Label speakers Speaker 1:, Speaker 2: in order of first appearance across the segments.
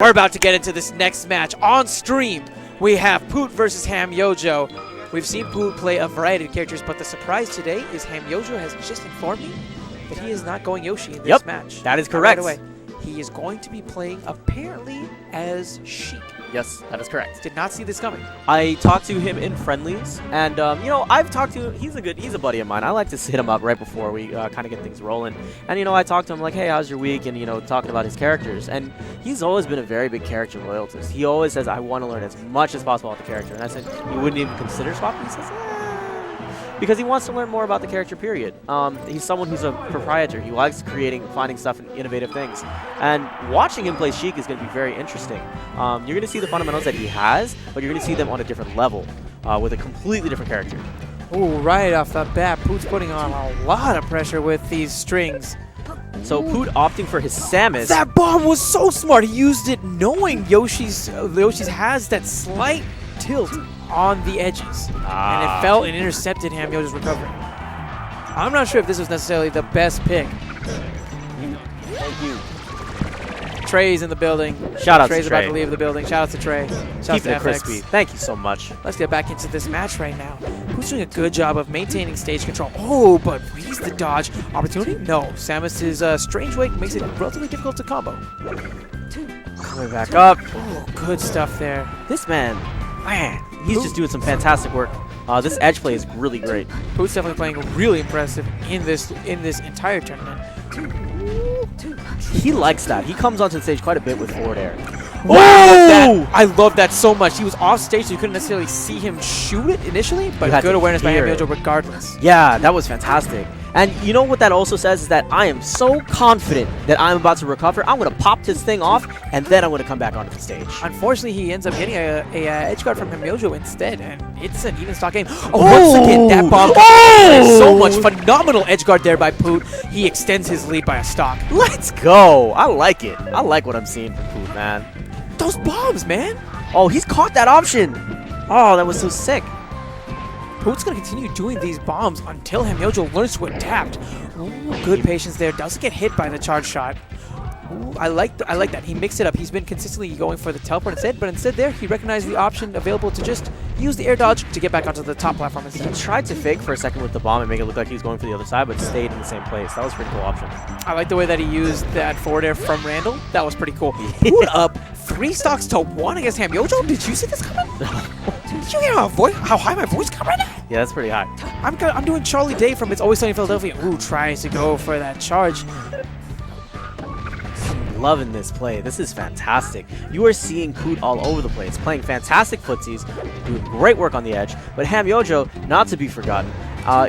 Speaker 1: We're about to get into this next match on stream. We have Poot versus Hamyojo. We've seen Poot play a variety of characters, but the surprise today is Hamyojo has just informed me that he is not going Yoshi in this match.
Speaker 2: That is correct.
Speaker 1: Right away. He is going to be playing apparently as Sheik.
Speaker 2: Yes, that is correct.
Speaker 1: Did not see this coming.
Speaker 2: I talked to him in friendlies, and you know, I've talked to him. He's a buddy of mine. I like to hit him up right before we kind of get things rolling. And you know, I talked to him like, hey, how's your week? And you know, talking about his characters. And he's always been a very big character loyalist. He always says, I want to learn as much as possible about the character. And I said, you wouldn't even consider swapping? He says, because he wants to learn more about the character, period. He's someone who's a proprietor. He likes finding stuff and innovative things. And watching him play Sheik is going to be very interesting. You're going to see the fundamentals that he has, but you're going to see them on a different level with a completely different character.
Speaker 1: Oh, right off the bat, Poot's putting on a lot of pressure with these strings.
Speaker 2: So Poot opting for his Samus.
Speaker 1: That bomb was so smart. He used it knowing Yoshi's has that slight tilt on the edges. And it fell and intercepted Hamyojo's recovery. I'm not sure if this was necessarily the best pick.
Speaker 2: Thank you.
Speaker 1: Trey's in the building.
Speaker 2: Shout out
Speaker 1: Trey's
Speaker 2: to Trey.
Speaker 1: about to leave the building. Shout out to Trey. Shout
Speaker 2: Keeping
Speaker 1: out
Speaker 2: it
Speaker 1: to FX.
Speaker 2: crispy. Thank you so much.
Speaker 1: Let's get back into this match right now. Who's doing a good job of maintaining stage control? Oh, but reads the dodge. Opportunity? No. Samus's strange wake makes it relatively difficult to combo.
Speaker 2: Coming back up.
Speaker 1: Oh, good stuff there.
Speaker 2: This man, he's just doing some fantastic work. This edge play is really great.
Speaker 1: Poot's definitely playing really impressive in this entire tournament.
Speaker 2: He likes that. He comes onto the stage quite a bit with forward air.
Speaker 1: Wow, I love that so much. He was off stage, so you couldn't necessarily see him shoot it initially, but good awareness by Hamyojo regardless.
Speaker 2: Yeah, that was fantastic. And you know what that also says is that I am so confident that I'm about to recover. I'm going to pop this thing off, and then I'm going to come back onto the stage.
Speaker 1: Unfortunately, he ends up getting a edge guard from Hamyojo instead, and it's an even stock game. Once again, that bomb so much. Phenomenal edge guard there by Poot. He extends his lead by a stock.
Speaker 2: Let's go. I like it. I like what I'm seeing from Poot, man.
Speaker 1: Those bombs, man.
Speaker 2: Oh, he's caught that option. Oh, that was so sick.
Speaker 1: Poot's going to continue doing these bombs until Hamyojo learns to adapt. Ooh, good patience there. Doesn't get hit by the charge shot. Ooh, I like that. He mixed it up. He's been consistently going for the teleport instead, but instead there, he recognized the option available to just use the air dodge to get back onto the top platform instead.
Speaker 2: He tried to fake for a second with the bomb and make it look like he was going for the other side, but stayed in the same place. That was a pretty cool option.
Speaker 1: I like the way that he used that forward air from Randall. That was pretty cool. Poot up 3 stocks to 1 against Hamyojo. Did you see this coming? Did you hear how high my voice come right now?
Speaker 2: Yeah, that's pretty high.
Speaker 1: I'm doing Charlie Day from It's Always Sunny in Philadelphia. Ooh, tries to go for that charge.
Speaker 2: Loving this play. This is fantastic. You are seeing Poot all over the place, playing fantastic footsies, doing great work on the edge, but Hamyojo, not to be forgotten,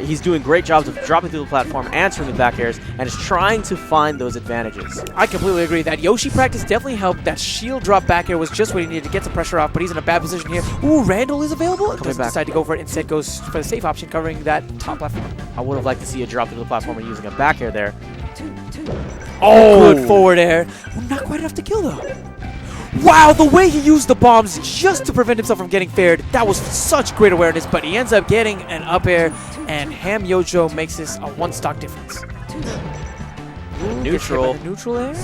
Speaker 2: he's doing great jobs of dropping through the platform, answering the back airs, and is trying to find those advantages.
Speaker 1: I completely agree. That Yoshi practice definitely helped. That shield drop back air was just what he needed to get some pressure off, but he's in a bad position here. Ooh, Randall is available. Doesn't decide to go for it. Instead goes for the safe option, covering that top platform.
Speaker 2: I would have liked to see a drop through the platform and using a back air there.
Speaker 1: Oh, good forward air. Not quite enough to kill, though. Wow, the way he used the bombs just to prevent himself from getting fared, that was such great awareness, but he ends up getting an up air, and Hamyojo makes this a 1 stock difference. Ooh,
Speaker 2: neutral.
Speaker 1: Neutral air?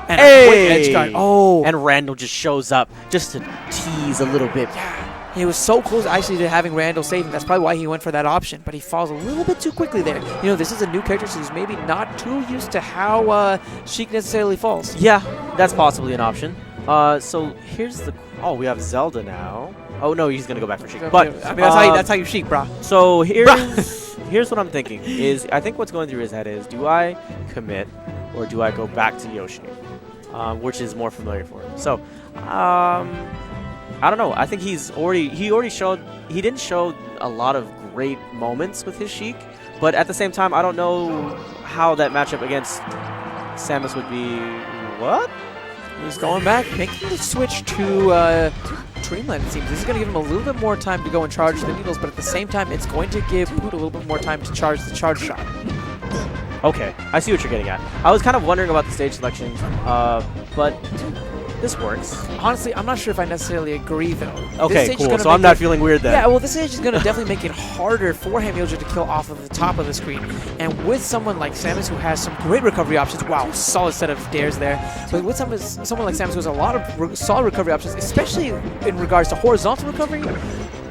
Speaker 1: And a quick edge guard. Oh.
Speaker 2: And Randall just shows up just to tease a little bit.
Speaker 1: Yeah. He was so close actually to having Randall save him. That's probably why he went for that option, but he falls a little bit too quickly there. You know, this is a new character, so he's maybe not too used to how Sheik necessarily falls.
Speaker 2: Yeah, that's possibly an option. So here's the... Oh, we have Zelda now. Oh, no, he's going to go back for Sheik. But
Speaker 1: I mean, that's how you Sheik, brah.
Speaker 2: So here's what I'm thinking. I think what's going through his head is, do I commit or do I go back to Yoshi? Which is more familiar for him. So, I don't know. I think he didn't show a lot of great moments with his Sheik, but at the same time, I don't know how that matchup against Samus would be. What?
Speaker 1: He's going back, making the switch to Dreamland, it seems. This is going to give him a little bit more time to go and charge the needles, but at the same time, it's going to give Poot a little bit more time to charge the charge shot.
Speaker 2: Okay, I see what you're getting at. I was kind of wondering about the stage selection, but This works.
Speaker 1: Honestly, I'm not sure if I necessarily agree, though.
Speaker 2: Okay, cool. So I'm not feeling weird then.
Speaker 1: Yeah, well, this stage is going to definitely make it harder for Hamyojo to kill off of the top of the screen. And with someone like Samus, who has some great recovery options, wow, solid set of dares there. But with someone like Samus, who has a lot of solid recovery options, especially in regards to horizontal recovery,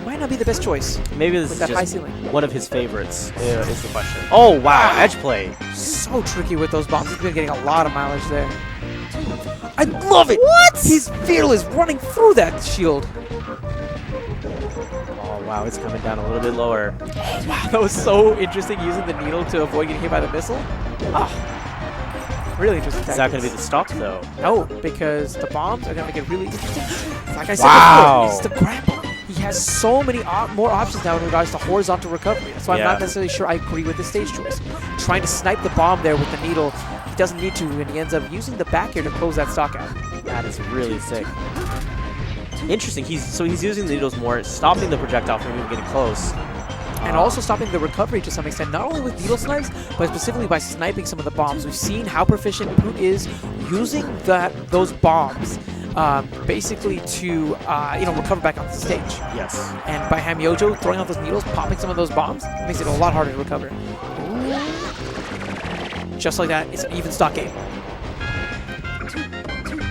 Speaker 1: might not be the best choice.
Speaker 2: Maybe this is
Speaker 1: that high
Speaker 2: just
Speaker 1: ceiling.
Speaker 2: one of his favorites is the question. Oh, wow. Edge play.
Speaker 1: So tricky with those bombs. He's been getting a lot of mileage there. I love it! What? He's fearless, running through that shield.
Speaker 2: Oh, wow. It's coming down a little bit lower.
Speaker 1: Oh, wow. That was so interesting, using the needle to avoid getting hit by the missile. Ah. Really interesting.
Speaker 2: Is that going to be the stop, though?
Speaker 1: No, because the bombs are going to make it really interesting. Like I said
Speaker 2: Wow.
Speaker 1: before, it's the grapple. He has so many more options now in regards to horizontal recovery. That's why I'm not necessarily sure I agree with the stage choice. Trying to snipe the bomb there with the needle, he doesn't need to, and he ends up using the back air to close that stock out.
Speaker 2: That is really sick. Interesting. He's using the needles more, stopping the projectile from even getting close.
Speaker 1: And also stopping the recovery to some extent, not only with needle snipes, but specifically by sniping some of the bombs. We've seen how proficient Poot is using those bombs basically to recover back off the stage.
Speaker 2: Yes.
Speaker 1: And by Hamyojo throwing out those needles, popping some of those bombs, makes it a lot harder to recover. Just like that, it's an even stock game.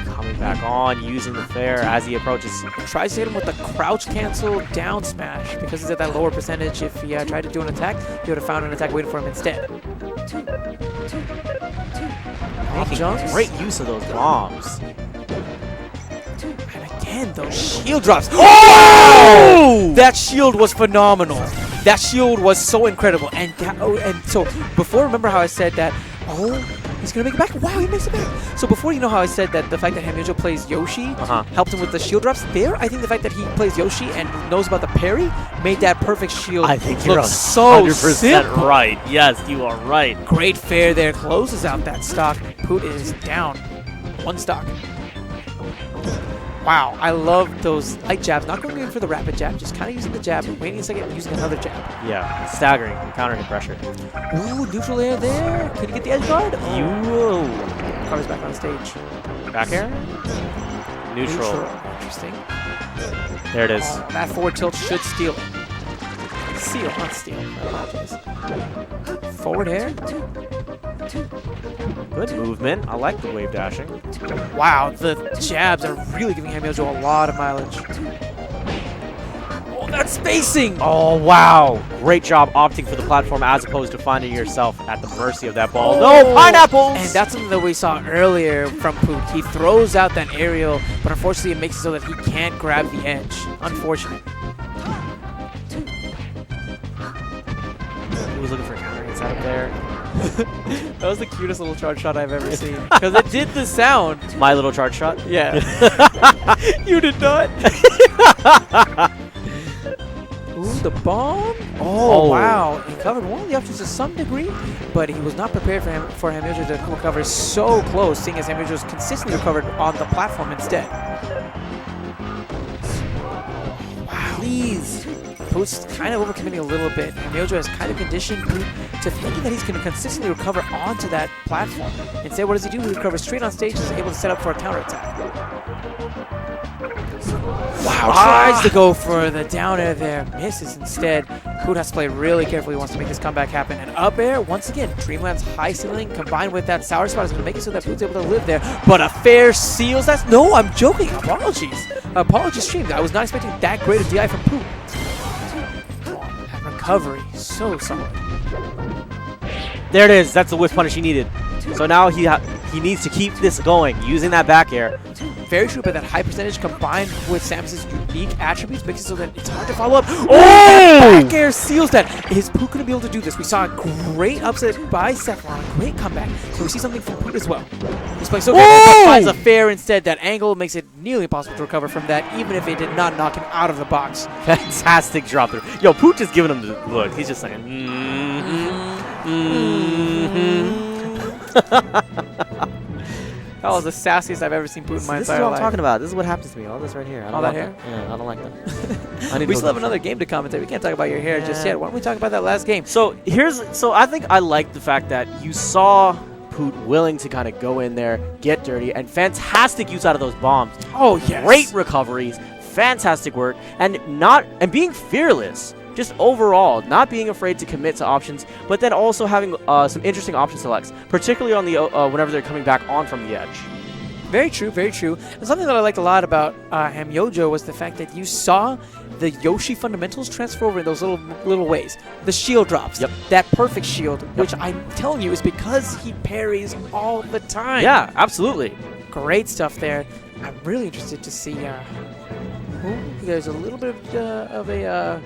Speaker 2: Coming back on, using the fair as he approaches.
Speaker 1: Tries to hit him with the crouch cancel down smash because he's at that lower percentage. If he tried to do an attack, he would have found an attack waiting for him instead.
Speaker 2: Making great use of those bombs.
Speaker 1: And again, those shield drops. Oh! That shield was phenomenal. That shield was so incredible. And so before, remember how I said that, he's going to make it back? Wow, he makes it back. So before, you know how I said that the fact that Hamyojo plays Yoshi helped him with the shield drops? There, I think the fact that he plays Yoshi and knows about the parry made that perfect shield look so
Speaker 2: 100%
Speaker 1: simple.
Speaker 2: right. Yes, you are right.
Speaker 1: Great fair there. Closes out that stock. Poot is down. One stock. Wow, I love those light jabs. Not going in for the rapid jab, just kind of using the jab, waiting a second, using another jab.
Speaker 2: Yeah, staggering, countering the pressure.
Speaker 1: Ooh, neutral air there. Could he get the edge guard? Covers back on stage.
Speaker 2: Back air? Neutral.
Speaker 1: Interesting.
Speaker 2: There it is.
Speaker 1: That forward tilt should steal it. Seal, not steal. I apologize. Forward air.
Speaker 2: Good movement. I like the wave dashing.
Speaker 1: Wow, the jabs are really giving Hamyojo a lot of mileage. Oh, that spacing!
Speaker 2: Oh, wow. Great job opting for the platform as opposed to finding yourself at the mercy of that ball. No, pineapples!
Speaker 1: And that's something that we saw earlier from Poot. He throws out that aerial, but unfortunately it makes it so that he can't grab the edge. Unfortunate.
Speaker 2: He was looking for a countering setup there.
Speaker 1: That was the cutest little charge shot I've ever seen. Because it did the sound.
Speaker 2: My little charge shot?
Speaker 1: Yeah. You did not. Ooh, the bomb. Oh, wow. He covered one of the options to some degree, but he was not prepared for Hamyojo to recover so close, seeing as Hamyojo was consistently recovered on the platform instead. Wow. Please. Poot's kind of overcommitting a little bit. Hamyojo has kind of conditioned Poot to thinking that he's going to consistently recover onto that platform. Instead, what does he do? He recovers straight on stage and is able to set up for a counterattack. Wow, tries to go for the down air there. Misses instead. Poot has to play really carefully. He wants to make this comeback happen. And up air, once again, Dreamland's high ceiling combined with that sour spot is going to make it so that Poot's able to live there. But a fair seals that. No, I'm joking. Apologies. Apologies, stream. I was not expecting that great a DI from Poot. Recovery, so solid.
Speaker 2: There it is. That's the whiff punish he needed. So now he needs to keep this going, using that back air.
Speaker 1: Very true, but that high percentage combined with Samus's unique attributes makes it so that it's hard to follow up. Oh! Back air seals that. Is Poot going to be able to do this? We saw a great upset by Cephalon, a great comeback. So we see something from Poot as well. He's playing so good, but finds a fair instead. That angle makes it nearly impossible to recover from that, even if it did not knock him out of the box.
Speaker 2: Fantastic drop through. Yo, Poot just giving him the look. He's just saying,
Speaker 1: That was the sassiest I've ever seen Poot in my entire life.
Speaker 2: This is what I'm talking about. This is what happens to me. All this right here.
Speaker 1: All that hair?
Speaker 2: Yeah, I don't like that.
Speaker 1: We still have another game to commentate. We can't talk about your hair just yet. Why don't we talk about that last game?
Speaker 2: So I think I like the fact that you saw Poot willing to kind of go in there, get dirty, and fantastic use out of those bombs.
Speaker 1: Oh, yes.
Speaker 2: Great recoveries, fantastic work, and being fearless. Just overall, not being afraid to commit to options, but then also having some interesting option selects, particularly on the whenever they're coming back on from the edge.
Speaker 1: Very true, very true. And something that I liked a lot about Hamyojo was the fact that you saw the Yoshi fundamentals transfer over in those little ways. The shield drops.
Speaker 2: Yep.
Speaker 1: That perfect shield, which I'm telling you is because he parries all the time.
Speaker 2: Yeah, absolutely.
Speaker 1: Great stuff there. I'm really interested to see. There's a little bit of a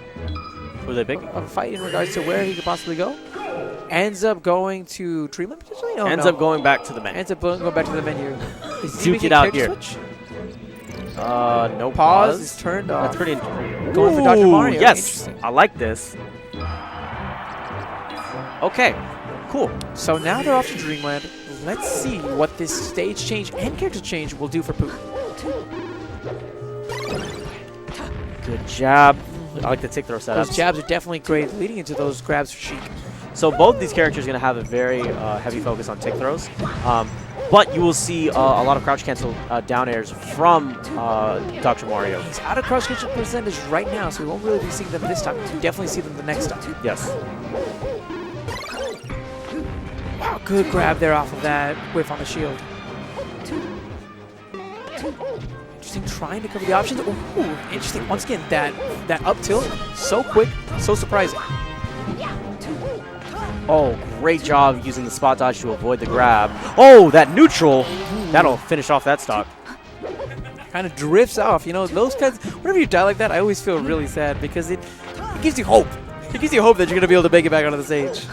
Speaker 1: fight in regards to where he could possibly go. Ends up going to Dreamland potentially? Oh,
Speaker 2: Ends up going back to the menu.
Speaker 1: Ends up going back to the menu.
Speaker 2: Duke it out here.
Speaker 1: Switch?
Speaker 2: No
Speaker 1: Pause is turned off.
Speaker 2: That's pretty interesting.
Speaker 1: Going for Dr. Mario.
Speaker 2: Yes, I like this. Okay, cool.
Speaker 1: So now they're off to Dreamland. Let's see what this stage change and character change will do for Poot.
Speaker 2: Good jab. I like the tick throw setups.
Speaker 1: Those jabs are definitely great, leading into those grabs for Sheik.
Speaker 2: So both these characters are going to have a very heavy focus on tick throws. But you will see a lot of crouch cancel down airs from Dr. Mario.
Speaker 1: He's out of crouch cancel percentage right now, so we won't really be seeing them this time. We'll definitely see them the next time.
Speaker 2: Yes.
Speaker 1: Wow, good grab there off of that whiff on the shield. Interesting, trying to cover the options. Ooh, interesting. Once again, that up tilt, so quick, so surprising.
Speaker 2: Oh, great job using the spot dodge to avoid the grab. Oh, that neutral. That'll finish off that stock.
Speaker 1: Kind of drifts off. You know, those kinds, whenever you die like that, I always feel really sad because it gives you hope. It gives you hope that you're going to be able to make it back onto the stage.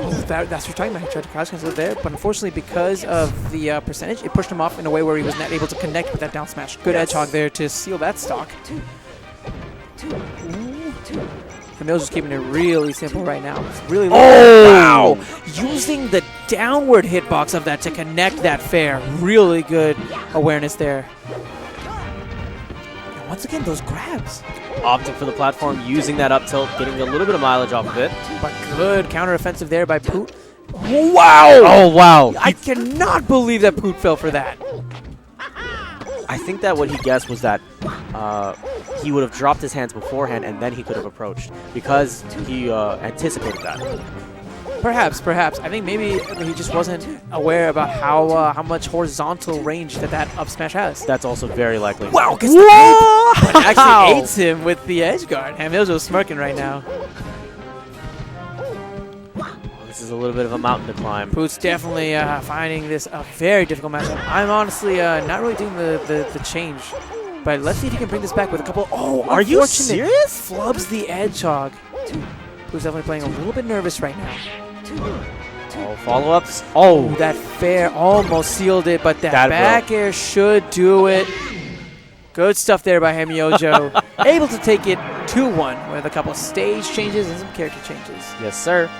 Speaker 1: Oh, that's what you're talking about. He tried to crouch cancel it there, but unfortunately, because of the percentage, it pushed him off in a way where he was not able to connect with that down smash. Good edge hog there to seal that stock. Camille's just keeping it really simple right now. It's really wow! Using the downward hitbox of that to connect that fair. Really good awareness there. And once again, those grabs.
Speaker 2: Opting for the platform, using that up tilt, getting a little bit of mileage off of it.
Speaker 1: But good counter offensive there by Poot. Wow!
Speaker 2: Oh, wow.
Speaker 1: I cannot believe that Poot fell for that.
Speaker 2: I think that what he guessed was that he would have dropped his hands beforehand and then he could have approached because he anticipated that.
Speaker 1: Perhaps. I think maybe he just wasn't aware about how much horizontal range that up smash has.
Speaker 2: That's also very likely.
Speaker 1: Wow, gets the cape, but actually aids him with the edge guard. Hamyojo's smirking right now.
Speaker 2: This is a little bit of a mountain to climb.
Speaker 1: Poot's definitely finding this a very difficult matchup. I'm honestly not really doing the change. But let's see if he can bring this back with a couple. Oh,
Speaker 2: are you serious?
Speaker 1: Flubs the edge hog. Poot's definitely playing a little bit nervous right now.
Speaker 2: Oh, follow-ups. Oh,
Speaker 1: that fair almost sealed it, but that back air should do it. Good stuff there by Hamyojo. Able to take it 2-1 with a couple stage changes and some character changes.
Speaker 2: Yes, sir.